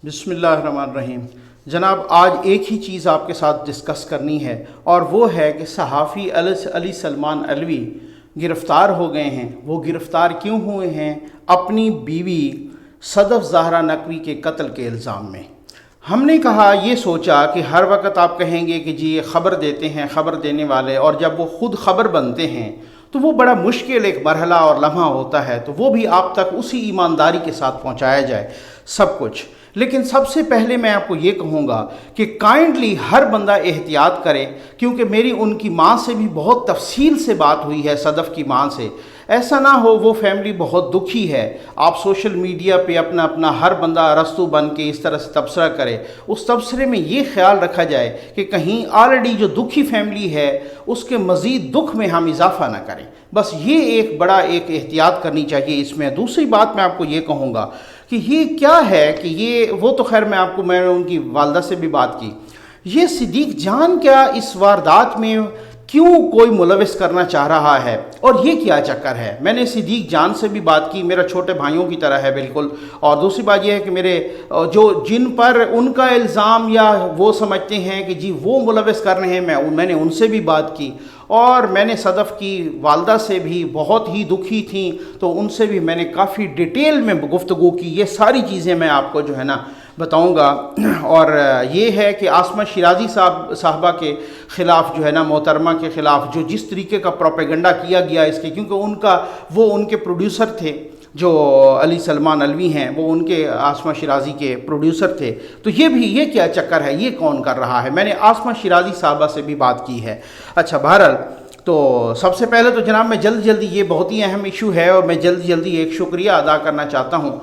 بسم اللہ الرحمن الرحیم۔ جناب آج ایک ہی چیز آپ کے ساتھ ڈسکس کرنی ہے، اور وہ ہے کہ صحافی علی سلمان علوی گرفتار ہو گئے ہیں۔ وہ گرفتار کیوں ہوئے ہیں؟ اپنی بیوی صدف زہرا نقوی کے قتل کے الزام میں۔ ہم نے کہا، یہ سوچا کہ ہر وقت آپ کہیں گے کہ جی یہ خبر دیتے ہیں، خبر دینے والے، اور جب وہ خود خبر بنتے ہیں تو وہ بڑا مشکل ایک مرحلہ اور لمحہ ہوتا ہے، تو وہ بھی آپ تک اسی ایمانداری کے ساتھ پہنچایا جائے سب کچھ۔ لیکن سب سے پہلے میں آپ کو یہ کہوں گا کہ کائنڈلی ہر بندہ احتیاط کرے، کیونکہ میری ان کی ماں سے بھی بہت تفصیل سے بات ہوئی ہے، صدف کی ماں سے۔ ایسا نہ ہو، وہ فیملی بہت دکھی ہے، آپ سوشل میڈیا پہ اپنا ہر بندہ ارسطو بن کے اس طرح سے تبصرہ کرے، اس تبصرے میں یہ خیال رکھا جائے کہ کہیں آلریڈی جو دکھی فیملی ہے اس کے مزید دکھ میں ہم اضافہ نہ کریں۔ بس یہ ایک بڑا احتیاط کرنی چاہیے اس میں۔ دوسری بات میں آپ کو یہ کہوں گا کہ یہ کیا ہے کہ وہ تو خیر میں نے ان کی والدہ سے بھی بات کی، یہ صدیق جان کیا اس واردات میں کیوں کوئی ملوث کرنا چاہ رہا ہے، اور یہ کیا چکر ہے؟ میں نے صدیق جان سے بھی بات کی، میرا چھوٹے بھائیوں کی طرح ہے بالکل۔ اور دوسری بات یہ ہے کہ میرے جن پر ان کا الزام یا وہ سمجھتے ہیں کہ جی وہ ملوث کر رہے ہیں، میں نے ان سے بھی بات کی، اور میں نے صدف کی والدہ سے بھی بہت ہی دکھی تھیں تو ان سے بھی میں نے کافی ڈیٹیل میں گفتگو کی۔ یہ ساری چیزیں میں آپ کو جو ہے نا بتاؤں گا۔ اور یہ ہے کہ آسمہ شیرازی صاحبہ کے خلاف جو ہے نا، محترمہ کے خلاف جو جس طریقے کا پروپیگنڈا کیا گیا اس کے، کیونکہ وہ ان کے پروڈیوسر تھے، جو علی سلمان علوی ہیں، وہ ان کے آسمہ شیرازی کے پروڈیوسر تھے، تو یہ کیا چکر ہے، یہ کون کر رہا ہے؟ میں نے آسمہ شیرازی صاحبہ سے بھی بات کی ہے۔ اچھا، بہرحال تو سب سے پہلے تو جناب میں جلدی یہ بہت ہی اہم ایشو ہے، اور میں جلدی ایک شکریہ ادا کرنا چاہتا ہوں۔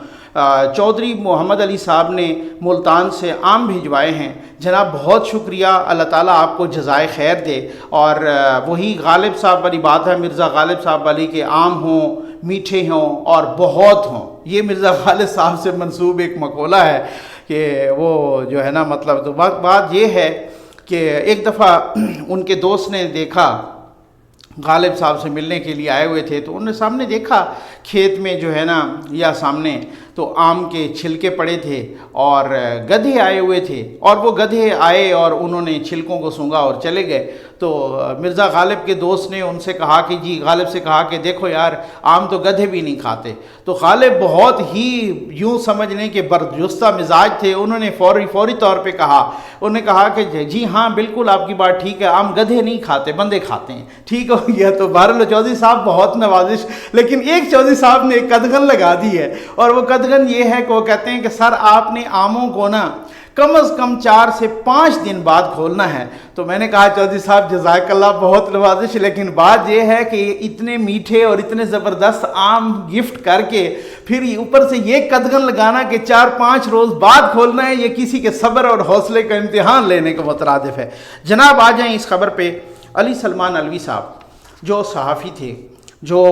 چودھری محمد علی صاحب نے ملتان سے آم بھجوائے ہیں، جناب بہت شکریہ، اللہ تعالیٰ آپ کو جزائے خیر دے۔ اور وہی غالب صاحب والی بات ہے، مرزا غالب صاحب والی کہ آم ہوں، میٹھے ہوں اور بہت ہوں، یہ مرزا غالب صاحب سے منسوب ایک مقولہ ہے کہ وہ جو ہے نا مطلب، تو بات یہ ہے کہ ایک دفعہ ان کے دوست نے دیکھا، غالب صاحب سے ملنے کے لیے آئے ہوئے تھے، تو انہوں نے سامنے دیکھا کھیت میں جو ہے نا یا سامنے تو آم کے چھلکے پڑے تھے اور گدھے آئے ہوئے تھے، اور وہ گدھے آئے اور انہوں نے چھلکوں کو سونگھا اور چلے گئے۔ تو مرزا غالب کے دوست نے ان سے کہا کہ جی، غالب سے کہا کہ دیکھو یار، آم تو گدھے بھی نہیں کھاتے۔ تو غالب بہت ہی یوں سمجھ لیں کہ برجستہ مزاج تھے، انہوں نے فوری طور پہ کہا، انہوں نے کہا کہ جی ہاں بالکل آپ کی بات ٹھیک ہے، آم گدھے نہیں کھاتے، بندے کھاتے ہیں۔ ٹھیک ہو گیا۔ تو بہرحال چودھری صاحب بہت نوازش، لیکن ایک چودھری صاحب نے ایک قدغن لگا دی ہے، اور وہ قدغن یہ ہے کہ وہ کہتے ہیں کہ سر آپ نے آموں کو نا کم از کم 4 سے 5 دن بعد کھولنا ہے۔ تو میں نے کہا چودھری صاحب جزاک اللہ، بہت نوازش، لیکن بات یہ ہے کہ اتنے میٹھے اور اتنے زبردست آم گفٹ کر کے پھر اوپر سے یہ قدغن لگانا کہ 4-5 روز بعد کھولنا ہے، یہ کسی کے صبر اور حوصلے کا امتحان لینے کو مترادف ہے۔ جناب آ جائیں اس خبر پہ۔ علی سلمان علوی صاحب جو صحافی تھے، جو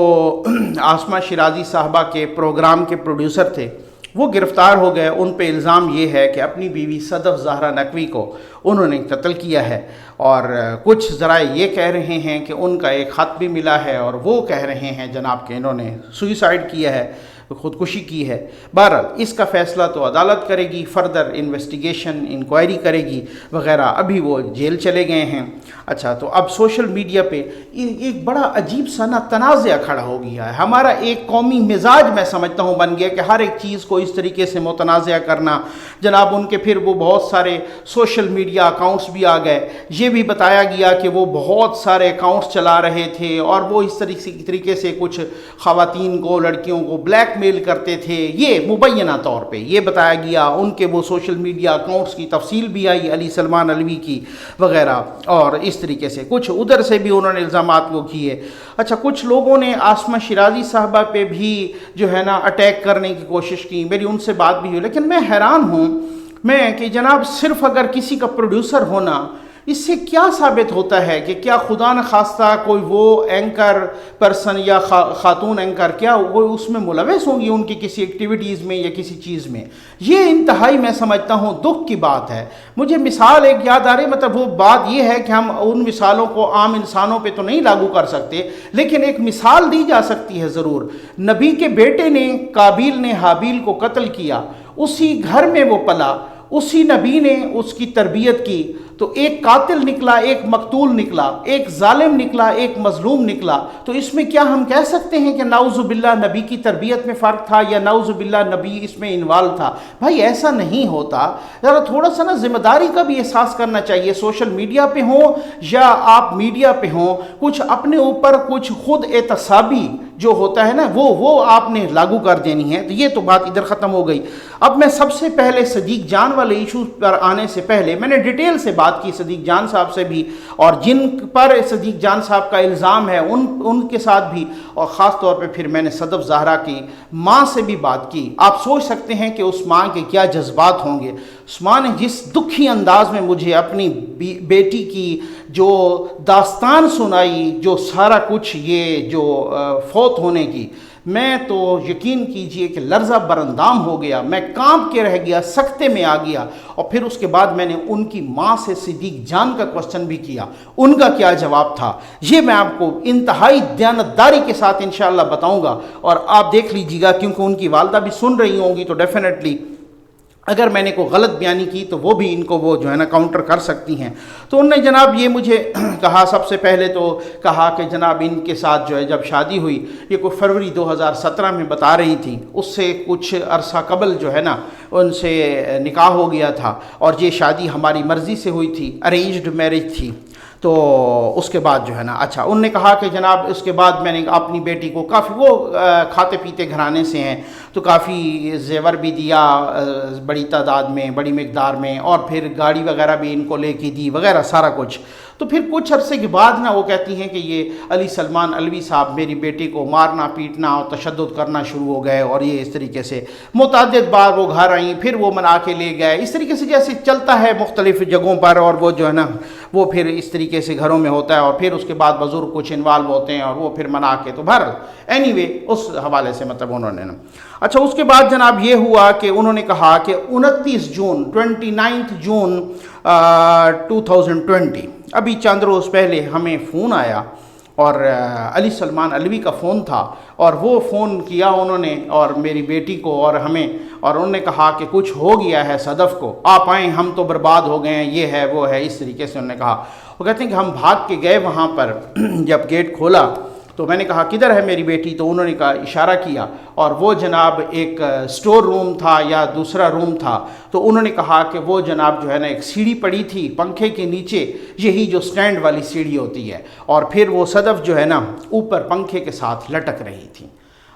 آسمہ شیرازی صاحبہ کے پروگرام کے پروڈیوسر تھے، وہ گرفتار ہو گئے۔ ان پہ الزام یہ ہے کہ اپنی بیوی صدف زہرا نقوی کو انہوں نے قتل کیا ہے، اور کچھ ذرائع یہ کہہ رہے ہیں کہ ان کا ایک خط بھی ملا ہے، اور وہ کہہ رہے ہیں جناب کہ انہوں نے سوئسائڈ کیا ہے، خودکشی کی ہے۔ بہرحال اس کا فیصلہ تو عدالت کرے گی، فردر انویسٹیگیشن، انکوائری کرے گی وغیرہ۔ ابھی وہ جیل چلے گئے ہیں۔ اچھا، تو اب سوشل میڈیا پہ ایک بڑا عجیب سا نا تنازع کھڑا ہو گیا ہے۔ ہمارا ایک قومی مزاج میں سمجھتا ہوں بن گیا کہ ہر ایک چیز کو اس طریقے سے متنازع کرنا۔ جناب ان کے پھر وہ بہت سارے سوشل میڈیا اکاؤنٹس بھی آ گئے، یہ بھی بتایا گیا کہ وہ بہت سارے اکاؤنٹس چلا رہے تھے، اور وہ اس طریقے سے کچھ خواتین کو، لڑکیوں کو بلیک میل کرتے تھے، یہ مبینہ طور پہ یہ بتایا گیا۔ ان کے وہ سوشل میڈیا اکاؤنٹس کی تفصیل بھی آئی، علی سلمان علوی کی وغیرہ، اور اس طریقے سے کچھ ادھر سے بھی انہوں نے الزامات کو کیے۔ اچھا، کچھ لوگوں نے آسمہ شیرازی صاحبہ پہ بھی جو ہے نا اٹیک کرنے کی کوشش کی، میری ان سے بات بھی ہوئی، لیکن میں حیران ہوں کہ جناب صرف اگر کسی کا پروڈیوسر ہونا، اس سے کیا ثابت ہوتا ہے کہ کیا خدا نخواستہ کوئی وہ اینکر پرسن یا خاتون اینکر کیا وہ اس میں ملوث ہوں گی ان کی کسی ایکٹیویٹیز میں یا کسی چیز میں؟ یہ انتہائی میں سمجھتا ہوں دکھ کی بات ہے۔ مجھے مثال ایک یاد آ رہی، مطلب وہ بات یہ ہے کہ ہم ان مثالوں کو عام انسانوں پہ تو نہیں لاگو کر سکتے، لیکن ایک مثال دی جا سکتی ہے ضرور۔ نبی کے بیٹے نے، قابیل نے حابیل کو قتل کیا، उसी घर में वो पला, उसी नबी ने उसकी तरबियत की। तो एक कातिल निकला, एक मकतूल निकला, एक जालिम निकला, एक मजलूम निकला। तो इसमें क्या हम कह सकते हैं कि नाउज़ुबिल्लाह नबी की तरबियत में फ़र्क था या नाउज़ुबिल्लाह नबी इसमें इन्वॉल्व था? भाई ऐसा नहीं होता। ज़रा थोड़ा सा ना ज़िम्मेदारी का भी एहसास करना चाहिए। सोशल मीडिया पे हो या आप मीडिया पे हो, कुछ अपने ऊपर कुछ खुद एहतसाबी जो होता है ना वो आपने लागू कर देनी है। तो ये तो बात इधर ख़त्म हो गई। अब मैं सबसे पहले सदीक जान वाले इशू पर आने से पहले मैंने डिटेल से बात की सदीक जान साहब से भी, और जिन पर सदीक जान साहब का इल्ज़ाम है उनके साथ भी, और ख़ास तौर पे फिर मैंने सदफ ज़हरा की माँ से भी बात की। आप सोच सकते हैं कि उस माँ के क्या जज्बात होंगे। उस माँ ने जिस दुखी अंदाज में मुझे अपनी बेटी की जो दास्तान सुनाई, जो सारा कुछ ये जो फौत होने की, मैं तो यकीन कीजिए कि लर्ज़ा बरंदाम हो गया। मैं कांप के रह गया, सख्ते में आ गया। और फिर उसके बाद मैंने उनकी माँ से सिद्दीक जान का क्वेश्चन भी किया, उनका क्या जवाब था, ये मैं आपको इंतहाई दयानतदारी के साथ इंशाअल्लाह बताऊंगा। और आप देख लीजिएगा, क्योंकि उनकी वालदा भी सुन रही होंगी, तो डेफिनेटली अगर मैंने कोई गलत बयानी की तो वो भी इनको वो जो है ना काउंटर कर सकती हैं। तो उन्होंने जनाब ये मुझे कहा, सबसे पहले तो कहा कि जनाब इनके साथ जो है जब शादी हुई, ये कोई फरवरी 2017 में बता रही थी, उससे कुछ अरसा कबल जो है ना उनसे निकाह हो गया था, और ये शादी हमारी मर्ज़ी से हुई थी, अरेंज्ड मैरिज थी। तो उसके बाद जो है ना, अच्छा उनने कहा कि जनाब उसके बाद मैंने अपनी बेटी को काफ़ी, वो खाते पीते घराने से हैं, तो काफ़ी जेवर भी दिया बड़ी तादाद में, बड़ी मिकदार में, और फिर गाड़ी वगैरह भी इनको लेके दी वगैरह सारा कुछ। तो फिर कुछ अरसे के बाद ना वो कहती हैं कि ये अली सलमान अलवी साहब मेरी बेटी को मारना पीटना और तशद्दुद करना शुरू हो गए, और ये इस तरीके से मुतअद्दिद बार वो घर आई, फिर वो मना के ले गए, इस तरीके से जैसे चलता है मुख्तलिफ जगहों पर, और वो जो है ना वो फिर इस तरीके से घरों में होता है, और फिर उसके बाद बुजुर्ग कुछ इन्वॉल्व होते हैं और वो फिर मना के, तो बहरहाल एनीवे उस हवाले से मतलब उन्होंने ना, अच्छा उसके बाद जनाब ये हुआ कि उन्होंने कहा कि 29 जून 2020, अभी चंद रोज़ पहले हमें फ़ोन आया, और अली सलमान अलवी का फ़ोन था, और वो फ़ोन किया उन्होंने और मेरी बेटी को और हमें, और उन्होंने कहा कि कुछ हो गया है सदफ़ को, आप आएँ, हम तो बर्बाद हो गए हैं, ये है वो है, इस तरीके से उन्होंने कहा। वो कहते हैं कि हम भाग के गए वहाँ पर, जब गेट खोला तो मैंने कहा किधर है मेरी बेटी, तो उन्होंने कहा इशारा किया, और वो जनाब एक स्टोर रूम था या दूसरा रूम था, तो उन्होंने कहा कि वो जनाब जो है ना एक सीढ़ी पड़ी थी पंखे के नीचे, यही जो स्टैंड वाली सीढ़ी होती है, और फिर वो सदफ़ जो है ना ऊपर पंखे के साथ लटक रही थी।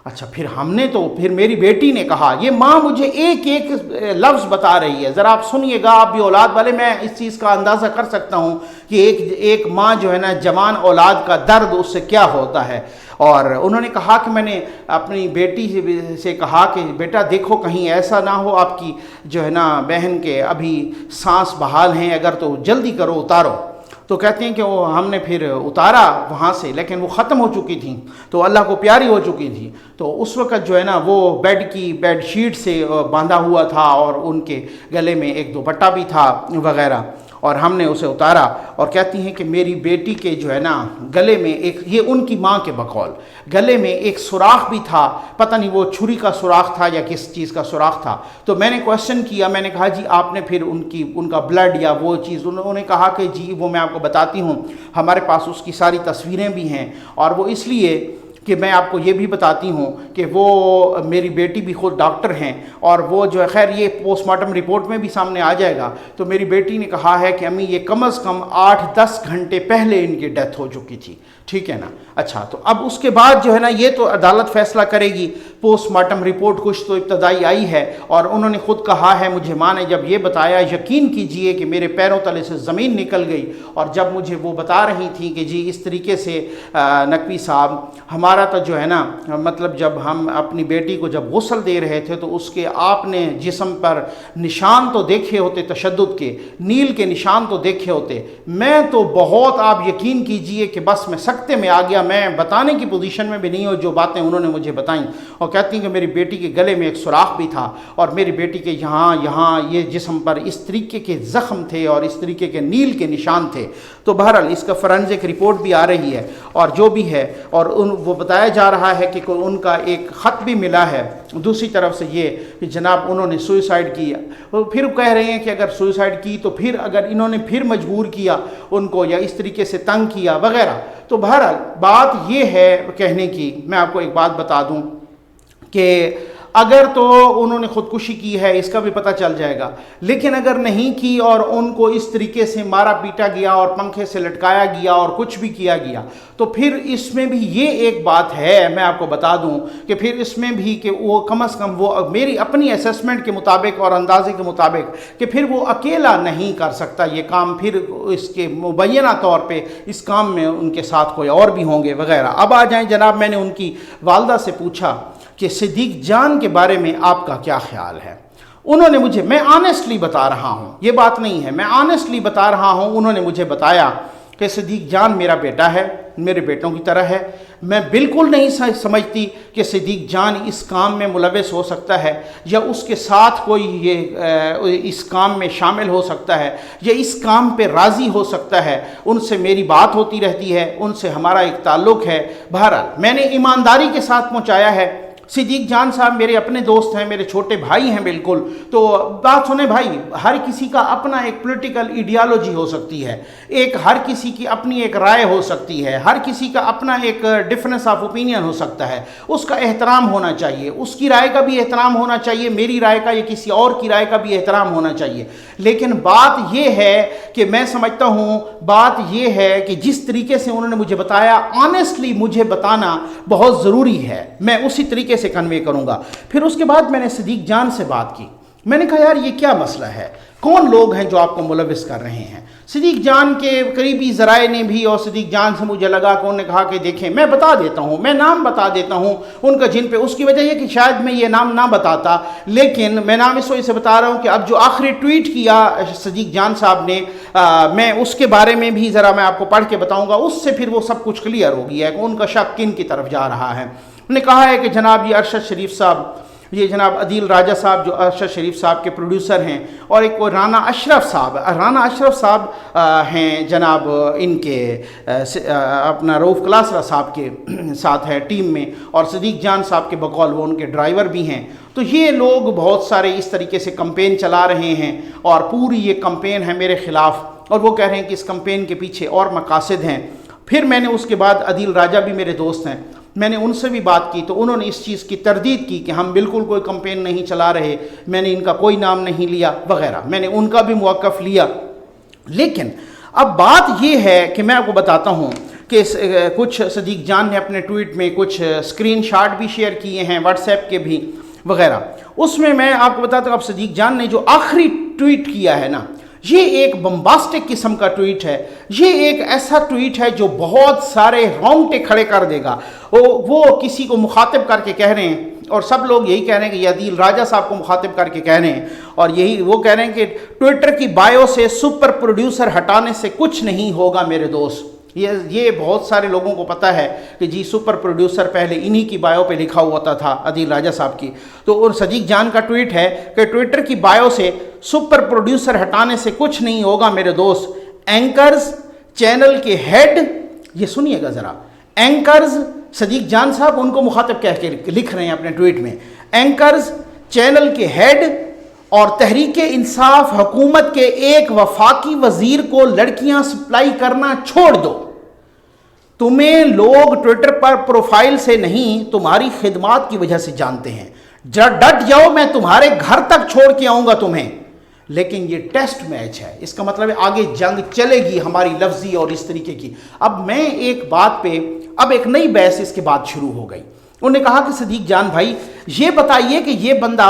अच्छा फिर मेरी बेटी ने कहा, ये माँ मुझे एक एक लफ्ज़ बता रही है, ज़रा आप सुनिएगा, आप भी औलाद वाले, मैं इस चीज़ का अंदाज़ा कर सकता हूँ कि एक माँ जो है ना जवान औलाद का दर्द उससे क्या होता है। और उन्होंने कहा कि मैंने अपनी बेटी से कहा कि बेटा देखो कहीं ऐसा ना हो आपकी जो है ना बहन के अभी सांस बहाल हैं, अगर तो जल्दी करो उतारो। तो कहते हैं कि वो हमने फिर उतारा वहाँ से, लेकिन वो ख़त्म हो चुकी थी, तो अल्लाह को प्यारी हो चुकी थी। तो उस वक़्त जो है ना वो बेड शीट से बांधा हुआ था, और उनके गले में एक दुपट्टा भी था वग़ैरह, और हमने उसे उतारा। और कहती हैं कि मेरी बेटी के जो है ना गले में एक, ये उनकी माँ के बकौल, गले में एक सुराख भी था, पता नहीं वो छुरी का सुराख था या किस चीज़ का सुराख था। तो मैंने क्वेश्चन किया, मैंने कहा जी आपने फिर उनका ब्लड या वो चीज़, उन्होंने कहा कि जी वो मैं आपको बताती हूँ, हमारे पास उसकी सारी तस्वीरें भी हैं, और वो इसलिए कि मैं आपको ये भी बताती हूँ कि वो मेरी बेटी भी खुद डॉक्टर हैं, और वो जो है खैर ये पोस्टमार्टम रिपोर्ट में भी सामने आ जाएगा। तो मेरी बेटी ने कहा है कि अम्मी ये कम से कम 8-10 घंटे पहले इनकी डेथ हो चुकी थी, ठीक है ना। अच्छा तो अब उसके बाद जो है ना ये तो अदालत फैसला करेगी, पोस्टमार्टम रिपोर्ट कुछ तो इब्तदाई आई है, और उन्होंने खुद कहा है, मुझे माँ ने जब ये बताया, यकीन कीजिए कि मेरे पैरों तले से ज़मीन निकल गई। और जब मुझे वो बता रही थी कि जी इस तरीके से नकवी साहब हमारा तो जो है ना मतलब जब हम अपनी बेटी को जब गुस्ल दे रहे थे तो उसके आपने जिस्म पर निशान तो देखे होते, तशद्दुद के नील के निशान तो देखे होते, मैं तो बहुत, आप यकीन कीजिए कि बस मैं सकते में आ गया, मैं बताने की पोजीशन में भी नहीं हूँ जो बातें उन्होंने मुझे बताई। और कहती हैं कि मेरी बेटी के गले में एक सुराख भी था, और मेरी बेटी के यहाँ ये जिस्म पर इस तरीके के ज़ख्म थे और इस तरीके के नील के निशान थे। तो बहरहाल इसका फॉरेंसिक रिपोर्ट भी आ रही है, और जो भी है, और वो बताया जा रहा है कि उनका एक ख़त भी मिला है दूसरी तरफ से ये कि जनाब उन्होंने सुसाइड किया, और फिर कह रहे हैं कि अगर सुसाइड की तो फिर अगर इन्होंने फिर मजबूर किया उनको या इस तरीके से तंग किया वगैरह। तो बहरहाल बात ये है कहने की, मैं आपको एक बात बता दूं कि अगर तो उन्होंने ख़ुदकुशी की है इसका भी पता चल जाएगा, लेकिन अगर नहीं की और उनको इस तरीके से मारा पीटा गया और पंखे से लटकाया गया और कुछ भी किया गया, तो फिर इसमें भी ये एक बात है, मैं आपको बता दूं कि फिर इसमें भी कि वो कम से कम वो मेरी अपनी असेसमेंट के मुताबिक और अंदाजे के मुताबिक कि फिर वो अकेला नहीं कर सकता ये काम, फिर इसके मुबैना तौर पे इस काम में उनके साथ कोई और भी होंगे वगैरह। अब आ जाएं जनाब, मैंने उनकी वालदा से पूछा कि सिद्दीक जान के बारे में आपका क्या ख्याल है। उन्होंने मुझे, मैं ऑनेस्टली बता रहा हूँ, ये बात नहीं है, मैं ऑनेस्टली बता रहा हूँ, उन्होंने मुझे बताया कि सिद्दीक जान मेरा बेटा है, मेरे बेटों की तरह है। मैं बिल्कुल नहीं समझती कि सिद्दीक जान इस काम में मुलविस हो सकता है या उसके साथ कोई ये इस काम में शामिल हो सकता है या इस काम पे राज़ी हो सकता है। उनसे मेरी बात होती रहती है, उनसे हमारा एक ताल्लुक़ है। बहरहाल मैंने ईमानदारी के साथ पहुँचाया है। सिद्दीक जान साहब मेरे अपने दोस्त हैं, मेरे छोटे भाई हैं बिल्कुल। तो बात सुने भाई, हर किसी का अपना एक पॉलिटिकल आइडियोलॉजी हो सकती है, एक हर किसी की अपनी एक राय हो सकती है, हर किसी का अपना एक डिफरेंस ऑफ ओपिनियन हो सकता है, उसका एहतराम होना चाहिए, उसकी राय का भी एहतराम होना चाहिए, मेरी राय का या किसी और की राय का भी एहतराम होना चाहिए। लेकिन बात यह है कि मैं समझता हूँ, बात यह है कि जिस तरीके से उन्होंने मुझे बताया, ऑनेस्टली मुझे बताना बहुत ज़रूरी है, मैं उसी तरीके से कन्वे करूंगा। फिर उसके बाद मैंने सिद्दीक जान से बात की, मैंने कहा यार ये क्या मसला है, कौन लोग हैं जो आपको मुलविस कर रहे हैं। सिद्दीक जान के करीबी ज़राए ने भी और सिद्दीक जान से मुझे लगा कि उन्होंने कहा कि देखें मैं बता देता हूँ, मैं नाम बता देता हूँ उनका जिन पे, उसकी वजह यह कि शायद मैं ये नाम ना बताता, लेकिन मैं नाम इस वजह से बता रहा हूँ कि अब जो आखिरी ट्वीट किया सिद्दीक जान साहब ने, मैं उसके बारे में भी ज़रा मैं आपको पढ़ के बताऊँगा, उससे फिर वो सब कुछ क्लियर हो गया है कि उनका शक किन की तरफ जा रहा है। उन्होंने कहा है कि जनाब ये अरशद शरीफ साहब, ये जनाब अदील राजा साहब जो अरशद शरीफ साहब के प्रोड्यूसर हैं, और एक वो राना अशरफ साहब हैं जनाब, इनके अपना रऊफ़ क्लासरा साहब के साथ है टीम में, और सिद्दीक जान साहब के बकौल वो उनके ड्राइवर भी हैं। तो ये लोग बहुत सारे इस तरीके से कंपेन चला रहे हैं और पूरी ये कंपेन है मेरे ख़िलाफ़, और वो कह रहे हैं कि इस कंपेन के पीछे और मकासद हैं। फिर मैंने उसके बाद अदील राजा भी मेरे दोस्त हैं, मैंने उनसे भी बात की तो उन्होंने इस चीज़ की तरदीद की कि हम बिल्कुल कोई कंपेन नहीं चला रहे, मैंने इनका कोई नाम नहीं लिया वगैरह, मैंने उनका भी मौक़िफ़ लिया। लेकिन अब बात ये है कि मैं आपको बताता हूँ कि कुछ सिद्दीक जान ने अपने ट्वीट में कुछ स्क्रीनशॉट भी शेयर किए हैं, व्हाट्सएप के भी वगैरह। उसमें मैं आपको बताता हूँ, अब सिद्दीक जान ने जो आखिरी ट्वीट किया है ना, ये एक बम्बास्टिक किस्म का ट्वीट है, ये एक ऐसा ट्वीट है जो बहुत सारे रोंगटे खड़े कर देगा। वो किसी को मुखातिब करके कह रहे हैं, और सब लोग यही कह रहे हैं कि अदील राजा साहब को मुखातिब करके कह रहे हैं, और यही वो कह रहे हैं कि ट्विटर की बायो से सुपर प्रोड्यूसर हटाने से कुछ नहीं होगा मेरे दोस्त। ये बहुत सारे लोगों को पता है कि जी सुपर प्रोड्यूसर पहले इन्हीं की बायो पे लिखा हुआ था अदील राजा साहब की। तो और सिद्दीक जान का ट्वीट है कि ट्विटर की बायो से सुपर प्रोड्यूसर हटाने से कुछ नहीं होगा मेरे दोस्त। एंकर्स चैनल के हेड, ये सुनिएगा ज़रा, एंकर्स सिद्दीक जान साहब उनको मुखातिब कह के लिख रहे हैं अपने ट्वीट में, एंकर्स चैनल के हेड और तहरीके इंसाफ हुकूमत के एक वफाकी वजीर को लड़कियां सप्लाई करना छोड़ दो। तुम्हें लोग ट्विटर पर प्रोफाइल से नहीं, तुम्हारी खिदमात की वजह से जानते हैं। डट जाओ, मैं तुम्हारे घर तक छोड़ के आऊंगा तुम्हें। लेकिन ये टेस्ट मैच है, इसका मतलब है आगे जंग चलेगी हमारी लफ्जी और इस तरीके की। अब मैं एक बात पे, अब एक नई बहस इसके बाद शुरू हो गई। उन्होंने कहा कि सिद्दीक जान भाई ये बताइए कि ये बंदा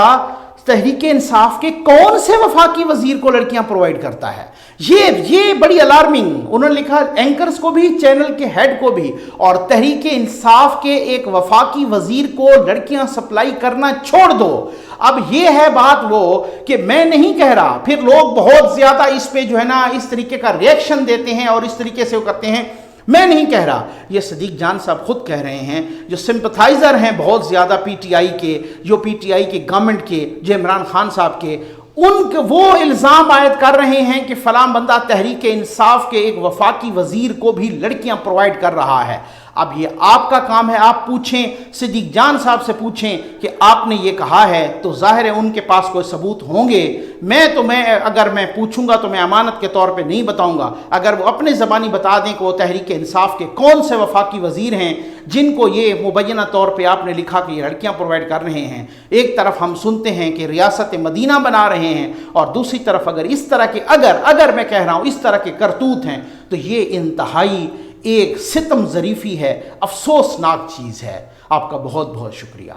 तहरीके इंसाफ के कौन से वफाकी वजीर को लड़कियां प्रोवाइड करता है। ये बड़ी अलार्मिंग। उन्होंने लिखा एंकर्स को भी, चैनल के हेड को भी, और तहरीके इंसाफ के एक वफाकी वजीर को लड़कियां सप्लाई करना छोड़ दो। अब ये है बात वो कि मैं नहीं कह रहा, फिर लोग बहुत ज्यादा इस पे जो है ना इस तरीके का रिएक्शन देते हैं और इस तरीके से वो करते हैं। मैं नहीं कह रहा, ये सिद्दीक जान साहब खुद कह रहे हैं, जो सिंपथाइजर हैं बहुत ज़्यादा पीटीआई के, जो पीटीआई के गवर्नमेंट के, जो इमरान खान साहब के, उनके वो इल्ज़ाम आयद कर रहे हैं कि फलां बंदा तहरीक इंसाफ के एक वफाकी वजीर को भी लड़कियां प्रोवाइड कर रहा है। अब ये आपका काम है, आप पूछें, सिद्दीक जान साहब से पूछें कि आपने ये कहा है, तो ज़ाहिर है उनके पास कोई सबूत होंगे। अगर मैं पूछूंगा तो मैं अमानत के तौर पे नहीं बताऊंगा। अगर वो अपने ज़बानी बता दें कि वो तहरीक इंसाफ के कौन से वफाकी वज़ीर हैं जिनको ये मुबैना तौर पे आपने लिखा कि ये लड़कियां प्रोवाइड कर रहे हैं। एक तरफ हम सुनते हैं कि रियासत मदीना बना रहे हैं, और दूसरी तरफ अगर इस तरह के अगर मैं कह रहा हूँ इस तरह के करतूत हैं, तो ये इंतहाई एक सितम ज़रीफ़ी है, अफसोसनाक चीज़ है। आपका बहुत बहुत शुक्रिया।